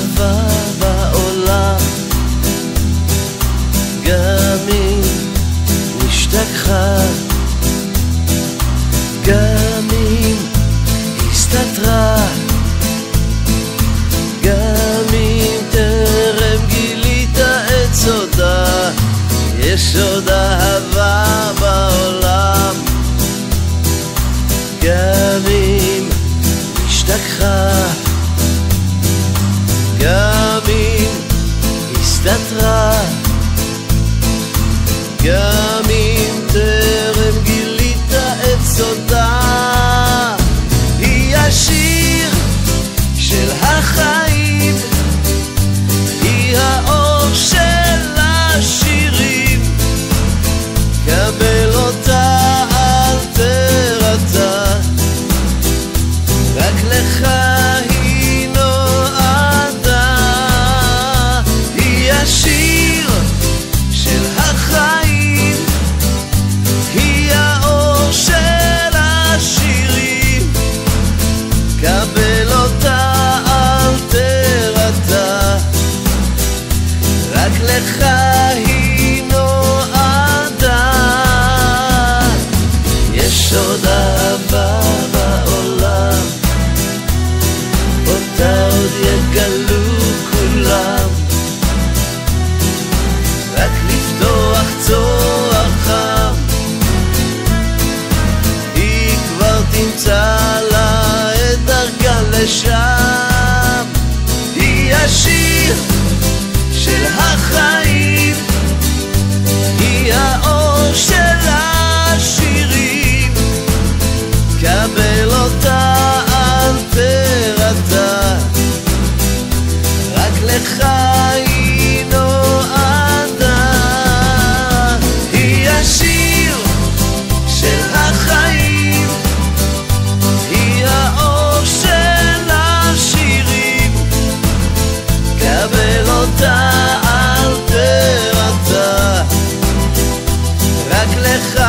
אהבה בעולם, גם אם נשתכחה, גם אם הסתתרה, גם אם טרם גילית את סודה, יש עוד אהבה בעולם, גם אם נשתכחה, גם אם הסתתרה, גם אם טרם גילית את סודה. היא השיר של החיים, היא האור של השירים, קבל אותה אל תירתע, רק לך היא נועדה. היא השיר של החיים, היא האור של השירים, קבל אותה אל תירתע, רק לך היא נועדה. יש עוד אהבה בעולם, אותה עוד יגלו כולם, רק לפתוח צוהר חם, היא כבר תמצא לה את דרכה לשם. היא השיר של החיים, היא האור של השירים, קבל אותה אל תירתע, רק לך היא נועדה. היא השיר של החיים, היא האור של השירים, קבל אותה אל תירתע, רק לך